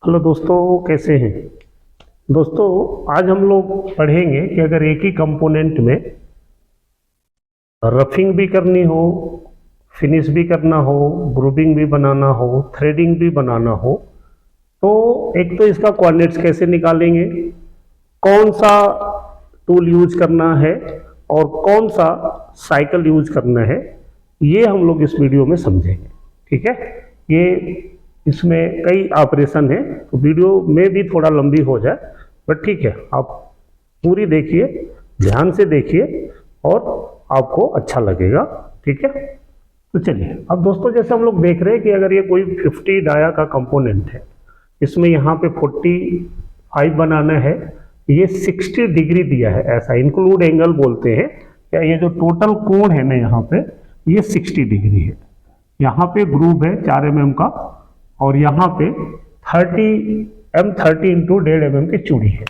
Hello दोस्तों, कैसे हैं दोस्तों। आज हम लोग पढ़ेंगे कि अगर एक ही कंपोनेंट में रफिंग भी करनी हो, फिनिश भी करना हो, ग्रुपिंग भी बनाना हो, थ्रेडिंग भी बनाना हो, तो एक तो इसका कोऑर्डिनेट्स कैसे निकालेंगे, कौन सा टूल यूज करना है और कौन सा साइकिल यूज करना है, ये हम लोग इस वीडियो में समझेंगे। ठीक है, ये इसमें कई ऑपरेशन है तो वीडियो में भी थोड़ा लंबी हो जाए, बट ठीक है, आप पूरी देखिए, ध्यान से देखिए और आपको अच्छा लगेगा। ठीक है, तो चलिए अब दोस्तों, जैसे हम लोग देख रहे हैं कि अगर ये कोई 50 डाया का कंपोनेंट है, इसमें यहाँ पे 45 बनाना है, ये 60 डिग्री दिया है, ऐसा इंक्लूड एंगल बोलते हैं। क्या ये जो टोटल कोण है ना यहाँ पे, ये 60 डिग्री है। यहाँ पे ग्रूव है 4 mm का और यहाँ पे 30 इंटू 1.5 mm की चूड़ी है।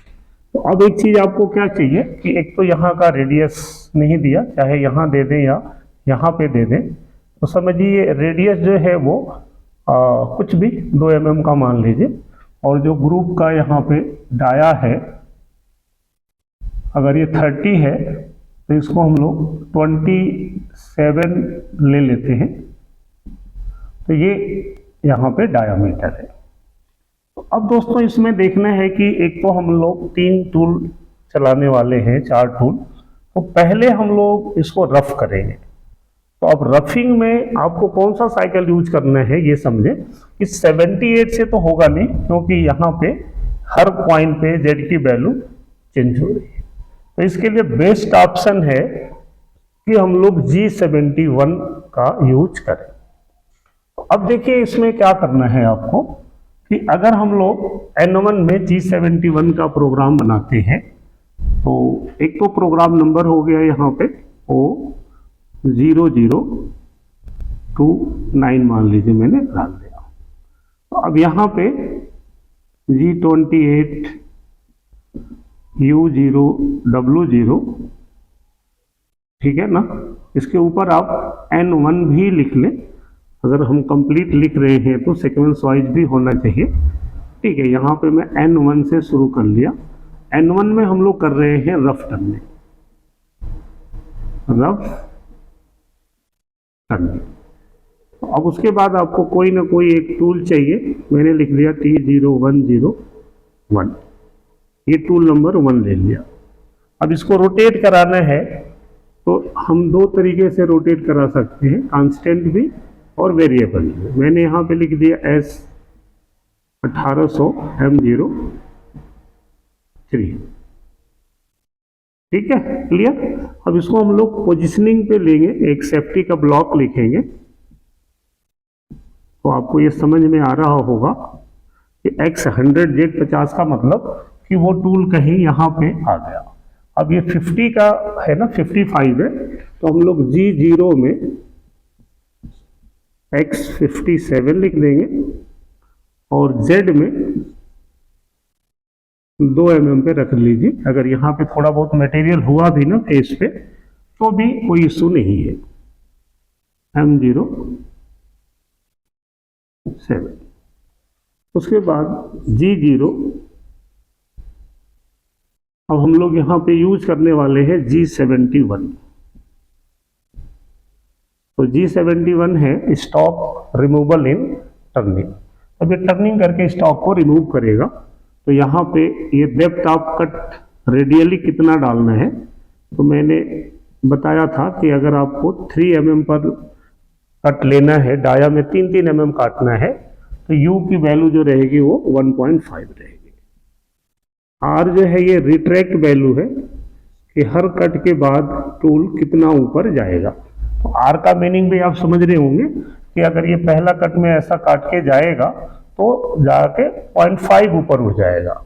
तो अब एक चीज आपको क्या चाहिए कि एक तो यहाँ का रेडियस नहीं दिया, चाहे यहाँ दे दें या यहाँ पे दे दें, तो समझिए रेडियस जो है वो कुछ भी 2 mm का मान लीजिए, और जो ग्रुप का यहाँ पे डाया है अगर ये 30 है तो इसको हम लोग 27 ले लेते हैं, तो ये यहाँ पे डायामीटर है। तो अब दोस्तों इसमें देखना है कि एक तो हम लोग 3 टूल चलाने वाले हैं, 4 टूल, तो पहले हम लोग इसको रफ करेंगे। तो अब रफिंग में आपको कौन सा साइकिल यूज करना है ये समझे कि 78 से तो होगा नहीं, क्योंकि यहाँ पे हर पॉइंट पे जेड की वैल्यू चेंज हो रही है। तो इसके लिए बेस्ट ऑप्शन है कि हम लोग G71 का यूज करें। अब देखिए इसमें क्या करना है आपको कि अगर हम लोग N1 में G71 का प्रोग्राम बनाते हैं, तो एक तो प्रोग्राम नंबर हो गया यहाँ पे O 0029 मान लीजिए, मैंने डाल दिया। तो अब यहाँ पे G28 U0 W0, ठीक है ना, इसके ऊपर आप N1 भी लिख लें। अगर हम कंप्लीट लिख रहे हैं तो सीक्वेंस वाइज भी होना चाहिए। ठीक है, यहाँ पे मैं N1 से शुरू कर लिया। N1 में हम लोग कर रहे हैं रफ टर्निंग, तो अब उसके बाद आपको कोई ना कोई एक टूल चाहिए। मैंने लिख दिया T0101, ये टूल नंबर 1 ले लिया। अब इसको रोटेट कराना है तो हम 2 तरीके से रोटेट करा सकते हैं, कांस्टेंट भी और वेरिएबल भी। मैंने यहाँ पे लिख दिया S 1800 M03। ठीक है, क्लियर। अब इसको हम लोग पोजिशनिंग पे लेंगे, एक सेफ्टी का ब्लॉक लिखेंगे, तो आपको ये समझ में आ रहा होगा कि X 100 Z 50 का मतलब कि वो टूल कहीं यहाँ पे आ गया। अब ये 50 का है ना, 55 है, तो हम लोग G0 में X57 लिख देंगे और Z में 2 mm पे रख लीजिए। अगर यहाँ पे थोड़ा बहुत मटेरियल हुआ भी ना फेस पे तो भी कोई इशू नहीं है। M07, उसके बाद G0, अब हम लोग यहाँ पे यूज करने वाले हैं G71। तो G71 है स्टॉक रिमूवल इन टर्निंग। अब ये टर्निंग करके स्टॉक को रिमूव करेगा। तो यहाँ पे ये डेप्थ ऑफ कट रेडियली कितना डालना है, तो मैंने बताया था कि अगर आपको 3 mm पर कट लेना है, डाया में 3-3 mm काटना है, तो U की वैल्यू जो रहेगी वो 1.5 रहेगी। R जो है ये रिट्रैक्ट वैल्यू है कि हर कट के बाद टूल कितना ऊपर जाएगा। तो R का मीनिंग भी आप समझ रहे होंगे कि अगर ये पहला कट में ऐसा काट के जाएगा तो जाके 0.5 ऊपर उठ जाएगा,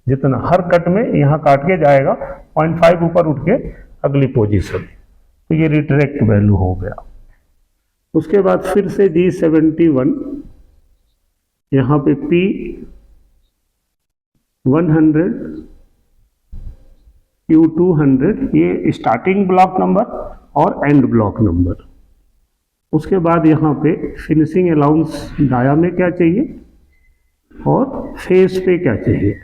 जितना हर कट में यहाँ काट के जाएगा 0.5 ऊपर उठ के अगली पोजीशन, तो ये रिट्रैक्ट वैल्यू हो गया। उसके बाद फिर से G71, यहाँ पे P100 Q200, ये स्टार्टिंग ब्लॉक नंबर और एंड ब्लॉक नंबर। उसके बाद यहाँ पे फिनिशिंग अलाउंस डाया में क्या चाहिए और फेस पे क्या चाहिए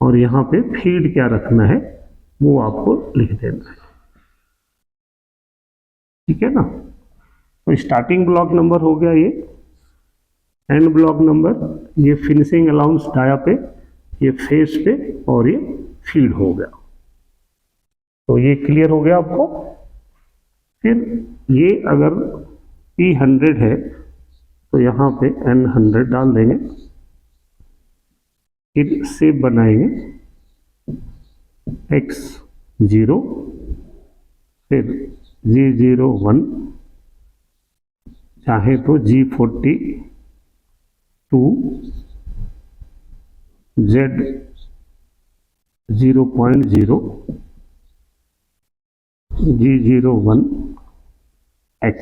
और यहाँ पे फीड क्या रखना है वो आपको लिख देना है, ठीक है ना। तो स्टार्टिंग ब्लॉक नंबर हो गया ये, एंड ब्लॉक नंबर ये फिनिशिंग अलाउंस डाया पे, ये फेस पे और ये फीड हो गया। तो ये क्लियर हो गया आपको। फिर ये अगर P100 है तो यहाँ पे N100 डाल देंगे, फिर शेप बनाएंगे X0, फिर G01, चाहे तो G42, Z0.0, G01, X।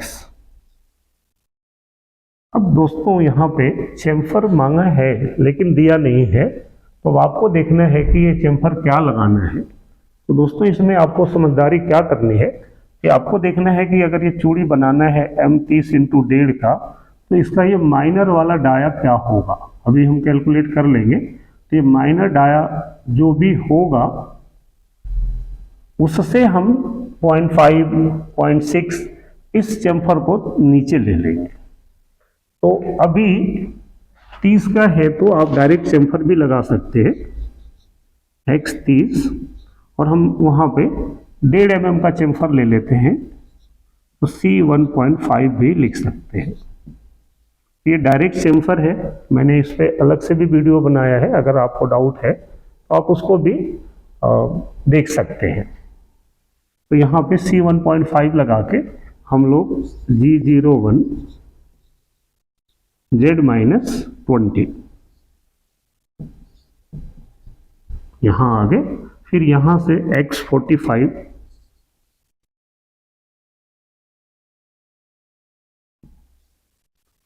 अब दोस्तों यहाँ पे चेम्फर मांगा है लेकिन दिया नहीं है, तो अब आपको देखना है कि ये चेम्फर क्या लगाना है। तो दोस्तों इसमें आपको समझदारी क्या करनी है कि आपको देखना है कि अगर ये चूड़ी बनाना है M30 × 1.5 का, तो इसका ये माइनर वाला डाया क्या होगा, अभी हम कैलकुलेट कर लेंगे। तो ये माइनर डाया जो भी होगा उससे हम 0.5, 0.6 इस चेम्फर को नीचे ले लेंगे। तो अभी 30 का है तो आप डायरेक्ट चेम्फर भी लगा सकते हैं X30, और हम वहाँ पे 1.5 mm का चेम्फर ले लेते हैं, तो C1.5 भी लिख सकते हैं। ये डायरेक्ट चेम्फर है, मैंने इस पर अलग से भी वीडियो बनाया है, अगर आपको डाउट है तो आप उसको भी देख सकते हैं। तो यहाँ पे C1.5 लगा के हम लोग G01 Z-20 यहाँ आ गए। फिर यहाँ से X45,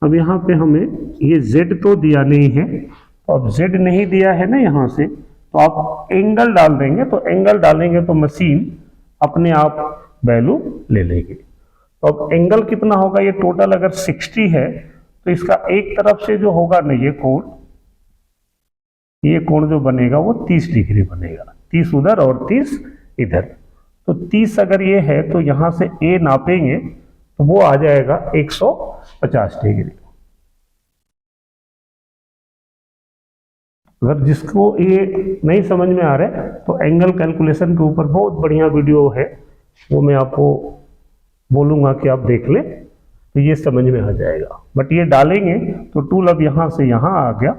अब यहाँ पे हमें ये Z तो दिया नहीं है, तो अब Z नहीं दिया है ना यहाँ से, तो आप एंगल डाल देंगे। तो एंगल डालेंगे तो मशीन अपने आप वैल्यू ले लेगी। तो अब एंगल कितना होगा, ये टोटल अगर 60 है तो इसका एक तरफ से जो होगा ना ये कोण जो बनेगा वो 30 डिग्री बनेगा, 30 उधर और 30 इधर। तो 30 अगर ये है तो यहाँ से A नापेंगे तो वो आ जाएगा 150 डिग्री। अगर जिसको ये नहीं समझ में आ रहा है तो एंगल कैलकुलेशन के ऊपर बहुत बढ़िया वीडियो है, वो मैं आपको बोलूँगा कि आप देख लें, तो ये समझ में आ जाएगा। बट ये डालेंगे तो टूल अब यहाँ से यहाँ आ गया,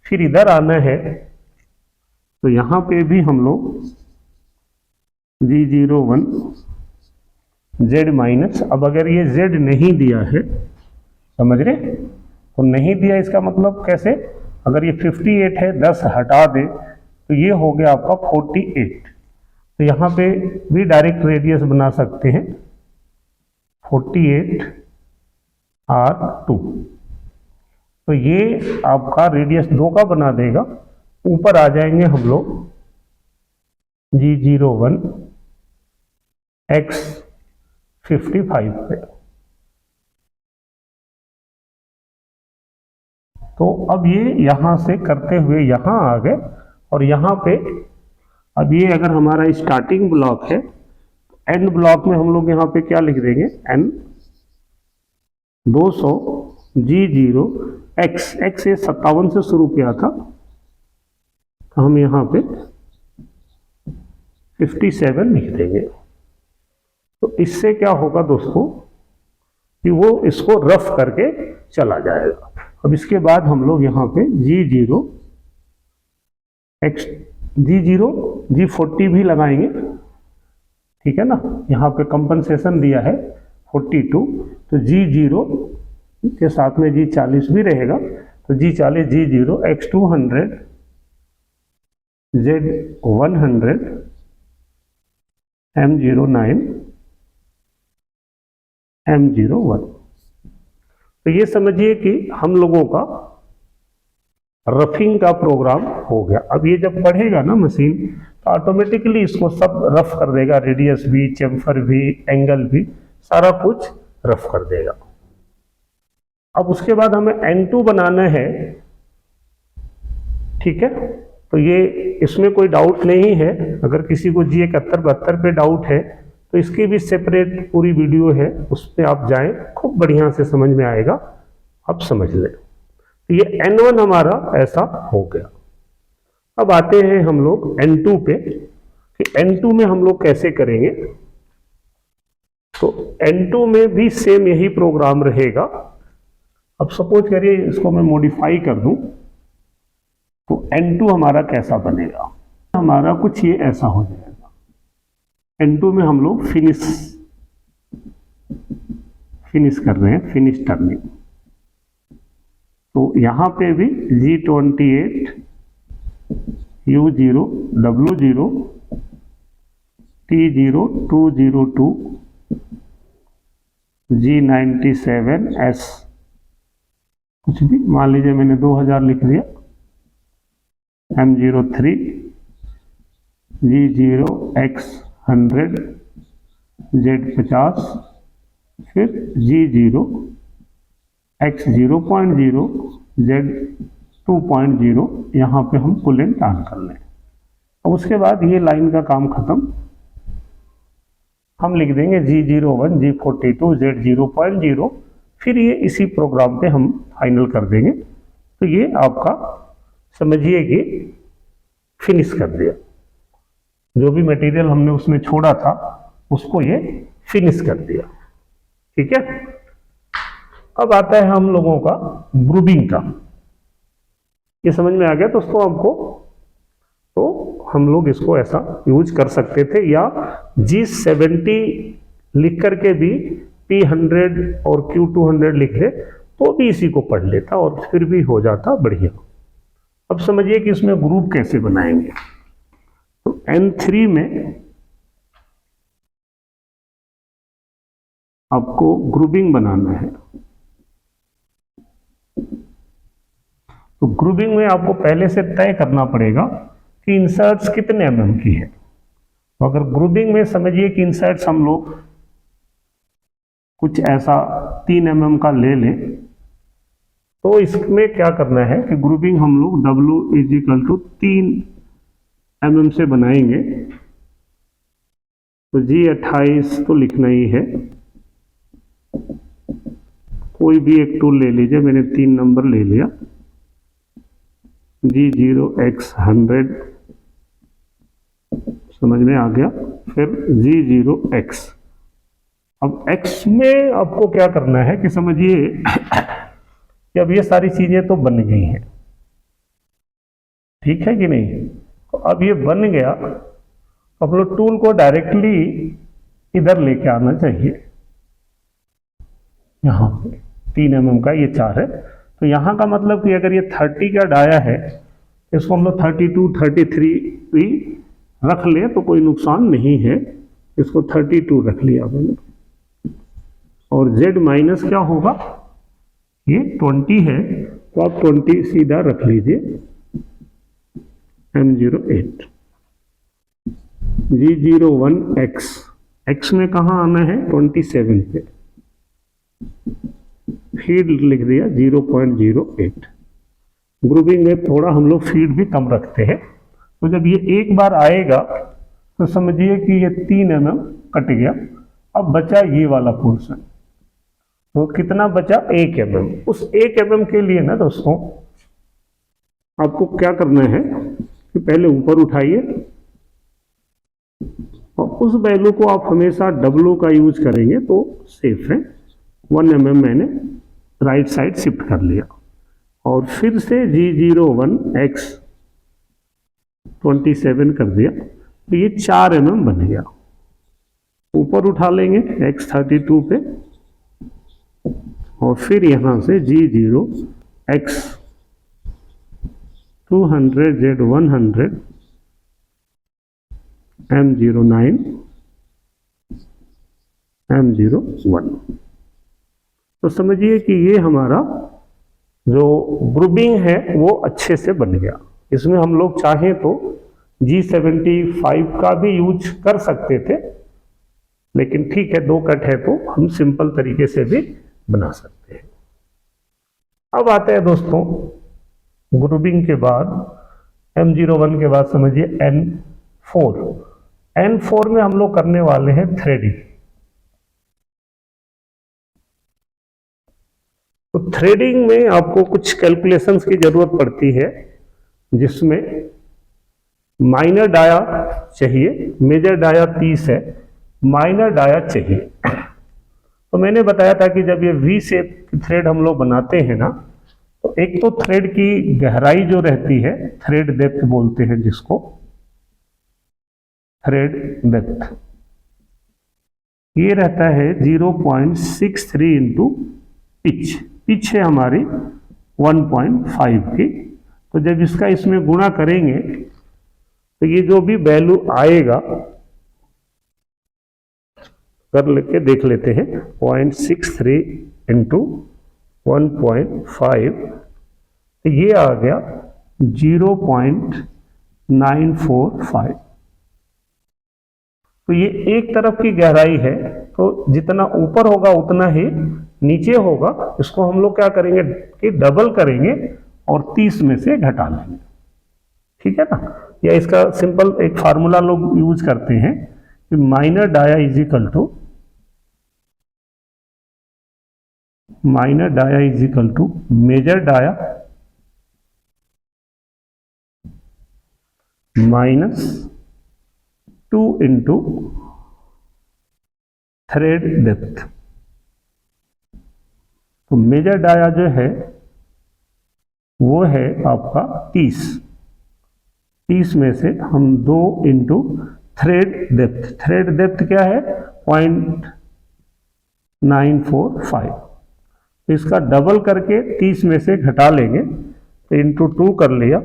फिर इधर आना है तो यहाँ पे भी हम लोग G01 Z-, अब अगर ये Z नहीं दिया है, समझ रहे, तो नहीं दिया इसका मतलब कैसे, अगर ये 58 है 10 हटा दे तो ये हो गया आपका 48। तो यहाँ पे भी डायरेक्ट रेडियस बना सकते हैं 48R2। तो ये आपका रेडियस 2 का बना देगा। ऊपर आ जाएंगे हम लोग G01 X55 पे। तो अब ये यहाँ से करते हुए यहाँ आ गए, और यहाँ पे अब ये अगर हमारा स्टार्टिंग ब्लॉक है, एंड ब्लॉक में हम लोग यहाँ पे क्या लिख देंगे, N200 G0 X ये 57 से शुरू किया था, तो हम यहाँ पे 57 लिख देंगे। तो इससे क्या होगा दोस्तों कि वो इसको रफ करके चला जाएगा। अब इसके बाद हम लोग यहाँ पे G0 G40 भी लगाएंगे, ठीक है ना। यहाँ पे कंपनसेशन दिया है 42, तो G0 के साथ में G40 भी रहेगा, तो G40 G0 X200 Z100 M09 M01। तो ये समझिए कि हम लोगों का रफिंग का प्रोग्राम हो गया। अब ये जब पढ़ेगा ना मशीन तो ऑटोमेटिकली इसको सब रफ कर देगा, रेडियस भी, चेम्फर भी, एंगल भी, सारा कुछ रफ कर देगा। अब उसके बाद हमें N2 बनाना है, ठीक है, तो ये इसमें कोई डाउट नहीं है। अगर किसी को जी 71-72 पे डाउट है तो इसकी भी सेपरेट पूरी वीडियो है, उस पर आप जाएं, खूब बढ़िया से समझ में आएगा, आप समझ लें। तो ये N1 हमारा ऐसा हो गया। अब आते हैं हम लोग N2 पे कि N2 में हम लोग कैसे करेंगे। तो N2 में भी सेम यही प्रोग्राम रहेगा। अब सपोज करिए इसको मैं मॉडिफाई कर दूं, तो N2 हमारा कैसा बनेगा, हमारा कुछ ये ऐसा हो जाएगा। N2 में हम लोग फिनिश कर रहे हैं, फिनिश टर्निंग। तो यहां पे भी G28 U0 W0 T0 202 G97 S, कुछ भी मान लीजिए, मैंने 2000 लिख दिया। M03 G0 X100 Z50, फिर G0 X0.0 Z2.0, यहाँ पे हम कूलेंट ऑन कर लें। अब उसके बाद ये लाइन का काम खत्म, हम लिख देंगे G01 G42 Z0.0, फिर ये इसी प्रोग्राम पे हम फाइनल कर देंगे। तो ये आपका समझिए कि फिनिश कर दिया, जो भी मटेरियल हमने उसमें छोड़ा था उसको ये फिनिश कर दिया। ठीक है, अब आता है हम लोगों का ग्रुबिंग का। ये समझ में आ गया दोस्तों आपको? तो हम लोग इसको ऐसा यूज कर सकते थे, या G70 लिख करके भी P100 और Q200 लिख ले तो भी इसी को पढ़ लेता और फिर भी हो जाता बढ़िया। अब समझिए कि इसमें ग्रुप कैसे बनाएंगे। तो N3 में आपको ग्रुपिंग बनाना है। तो ग्रुपिंग में आपको पहले से तय करना पड़ेगा कि इंसर्ट्स कितने mm की है। तो अगर ग्रुपिंग में समझिए कि इंसर्ट्स हम लोग कुछ ऐसा 3 mm का ले लें, तो इसमें क्या करना है कि ग्रुपिंग हम लोग W = 3 mm से बनाएंगे। तो G28 तो लिखना ही है, कोई भी एक टूल ले लीजिए, मैंने 3 नंबर ले लिया। G0 X100 समझ में आ गया, फिर G0 X। अब X में आपको क्या करना है कि समझिए कि अब ये सारी चीजें तो बन गई हैं, ठीक है कि नहीं। तो अब ये बन गया, तो आप लोग टूल को डायरेक्टली इधर लेके आना चाहिए। यहाँ पे 3 mm का ये 4 है, तो यहाँ का मतलब कि अगर ये 30 का डाया है, इसको हम लोग 32 33 भी रख ले तो कोई नुकसान नहीं है। इसको 32 रख लिया मैंने। और Z माइनस क्या होगा, ये 20 है तो आप 20 सीधा रख लीजिए। M08 G01 X, X में कहाँ आना है 27 पे, फीड लिख दिया 0.08। ग्रुपिंग में थोड़ा हम लोग फीड भी कम रखते हैं। तो जब ये एक बार आएगा तो समझिए कि ये 3 mm कट गया। अब बचा ये वाला पोर्शन, तो कितना बचा 1 mm। उस 1 mm के लिए ना दोस्तों आपको क्या करना है कि पहले ऊपर उठाइए और उस वैल्यू को आप हमेशा W का यूज करेंगे तो सेफ है। 1 mm मैंने राइट साइड शिफ्ट कर लिया और फिर से G01 X 27 कर दिया, तो ये 4 mm बन गया। ऊपर उठा लेंगे X32 पे और फिर यहां से G0 X 200 Z100 M09 M01। तो समझिए कि ये हमारा जो ग्रुपिंग है वो अच्छे से बन गया। इसमें हम लोग चाहें तो G75 का भी यूज कर सकते थे, लेकिन ठीक है 2 कट है तो हम सिंपल तरीके से भी बना सकते हैं। अब आते हैं दोस्तों ग्रुपिंग के बाद M01 के बाद समझिए N4। N4 में हम लोग करने वाले हैं थ्रेडिंग। तो थ्रेडिंग में आपको कुछ कैलकुलेशंस की जरूरत पड़ती है, जिसमें माइनर डाया चाहिए, मेजर डाया 30 है, माइनर डाया चाहिए। तो मैंने बताया था कि जब ये वी शेप की थ्रेड हम लोग बनाते हैं ना, तो एक तो थ्रेड की गहराई जो रहती है, थ्रेड डेप्थ बोलते हैं जिसको, थ्रेड डेप्थ ये रहता है 0.63 इंटू पिच। पिच है हमारी 1.5 की। तो जब इसका इसमें गुणा करेंगे तो ये जो भी वैल्यू आएगा, कर लेके देख लेते हैं, 0.63 इंटू 1.5, तो ये आ गया 0.945। तो ये एक तरफ की गहराई है, तो जितना ऊपर होगा उतना ही नीचे होगा। इसको हम लोग क्या करेंगे कि डबल करेंगे और 30 में से घटा लेंगे, ठीक है ना। या इसका सिंपल एक फार्मूला लोग यूज करते हैं कि minor dia is equal to major dia minus 2 into thread depth. तो मेजर डाया जो है वो है आपका 30 में से हम 2 into thread depth. Thread depth क्या है 0.945। इसका डबल करके 30 में से घटा लेंगे, तो इंटू 2 कर लिया,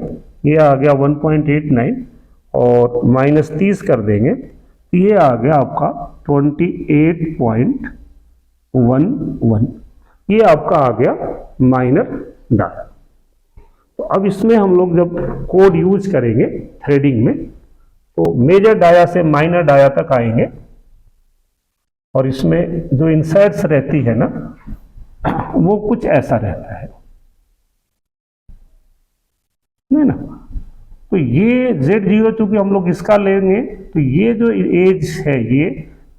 ये आ गया 1.89 और माइनस 30 कर देंगे, ये आ गया आपका 28.11। ये आपका आ गया माइनर डाया। तो अब इसमें हम लोग जब कोड यूज करेंगे थ्रेडिंग में, तो मेजर डाया से माइनर डाया तक आएंगे, और इसमें जो इंसर्ट्स रहती है ना, वो कुछ ऐसा रहता है, नहीं ना। तो ये Z0 चूंकि हम लोग इसका लेंगे, तो ये जो एज है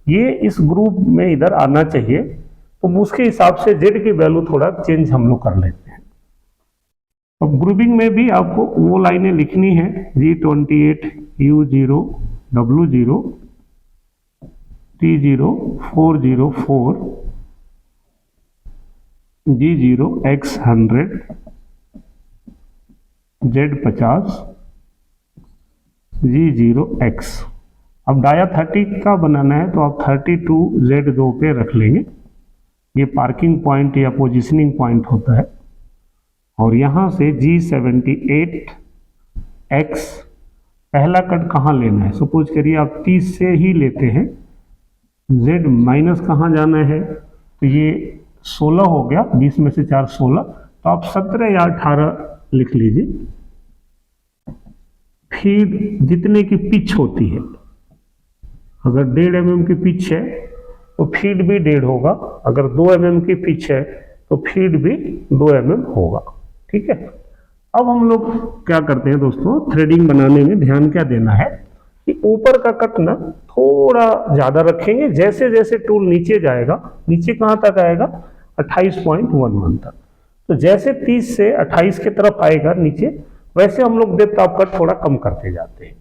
ये इस ग्रुप में इधर आना चाहिए। तो उसके हिसाब से Z की वैल्यू थोड़ा चेंज हम लोग कर लेते हैं। अब ग्रुपिंग में भी आपको वो लाइनें लिखनी है, G28 U0 W0 T0 404 G0 X100 Z50 G0 X। अब डाया 30 का बनाना है, तो आप 32 Z2 पे रख लेंगे। ये पार्किंग पॉइंट या पोजीशनिंग पॉइंट होता है। और यहाँ से G78 X पहला कट कहाँ लेना है, सपोज करिए आप 30 से ही लेते हैं, Z माइनस कहाँ जाना है, तो ये 16 हो गया, 20 में से 4 16, तो आप 17 या 18 लिख लीजिए। फिर जितने की पिच होती है, अगर 1.5 mm की पिच है तो फीड भी 1.5 होगा, अगर 2 mm की पिच है तो फीड भी 2 mm होगा, ठीक है। अब हम लोग क्या करते हैं दोस्तों, थ्रेडिंग बनाने में ध्यान क्या देना है कि ऊपर का कट ना थोड़ा ज्यादा रखेंगे। जैसे जैसे टूल नीचे जाएगा, नीचे कहाँ तक आएगा 28.11 तक, तो जैसे 30 से 28 की तरफ आएगा नीचे, वैसे हम लोग डेप्थ ऑफ कट थोड़ा कम करते जाते हैं।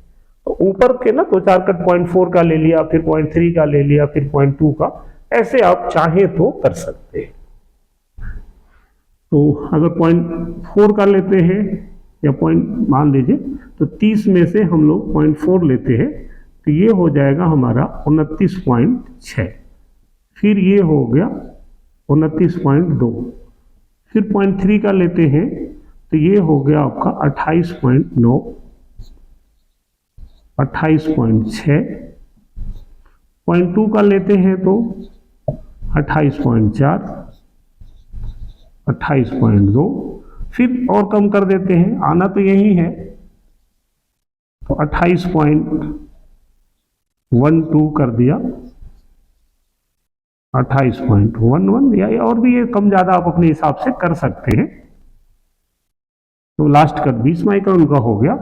तो ऊपर के ना 2-4 कट 0.4 का ले लिया, फिर 0.3 का ले लिया, फिर 0.2 का, ऐसे आप चाहें तो कर सकते हैं। तो अगर 0.4 का लेते हैं या मान लीजिए, तो 30 में से हम लोग 0.4 लेते हैं, तो ये हो जाएगा हमारा 29.6। फिर ये हो गया 29.2। फिर 0.3 का लेते हैं, तो ये हो गया आपका 28.9, 28.6। 0.2 का लेते हैं तो 28.4, 28.2। फिर और कम कर देते हैं, आना तो यही है, तो 28.12 कर दिया, 28.11, या और भी ये कम ज़्यादा आप अपने हिसाब से कर सकते हैं। तो लास्ट कट 20 माइक्रोन का हो गया।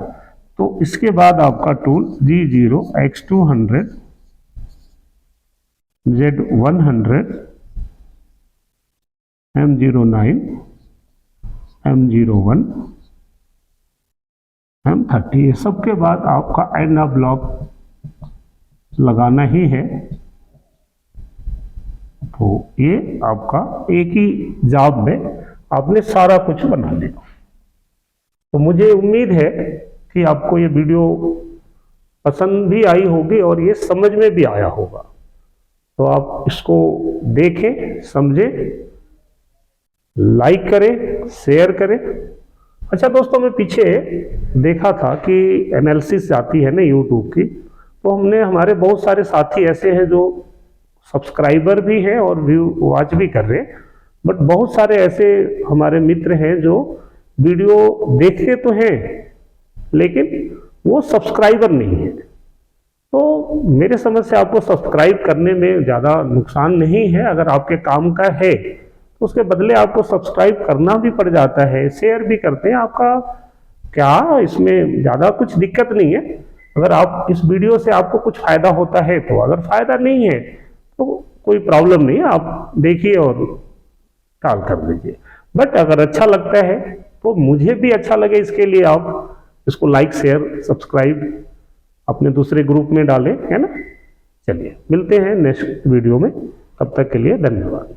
तो इसके बाद आपका tool G0 X200 Z100 M09 M01 M30, ये सब के बाद आपका एंड ऑफ ब्लॉक लगाना ही है। तो ये आपका एक ही जॉब में आपने सारा कुछ बना लिया। तो मुझे उम्मीद है कि आपको ये वीडियो पसंद भी आई होगी और ये समझ में भी आया होगा। तो आप इसको देखें, समझें, लाइक करें, शेयर करें। अच्छा दोस्तों, मैं पीछे देखा था कि एनालिसिस आती है ना यूट्यूब की, तो हमने हमारे बहुत सारे साथी ऐसे हैं जो सब्सक्राइबर भी हैं और व्यू वॉच भी कर रहे हैं, बट बहुत सारे ऐसे हमारे मित्र हैं जो वीडियो देखते तो हैं लेकिन वो सब्सक्राइबर नहीं है। तो मेरे समझ से आपको सब्सक्राइब करने में ज़्यादा नुकसान नहीं है। अगर आपके काम का है तो उसके बदले आपको सब्सक्राइब करना भी पड़ जाता है, शेयर भी करते हैं। आपका क्या इसमें ज़्यादा कुछ दिक्कत नहीं है। अगर आप इस वीडियो से आपको कुछ फ़ायदा होता है तो, अगर फ़ायदा नहीं है तो कोई प्रॉब्लम नहीं है, आप देखिए और टाल कर दीजिए। बट अगर अच्छा लगता है तो मुझे भी अच्छा लगे, इसके लिए आप इसको लाइक, शेयर, सब्सक्राइब अपने दूसरे ग्रुप में डालें, है ना। चलिए मिलते हैं नेक्स्ट वीडियो में, तब तक के लिए धन्यवाद।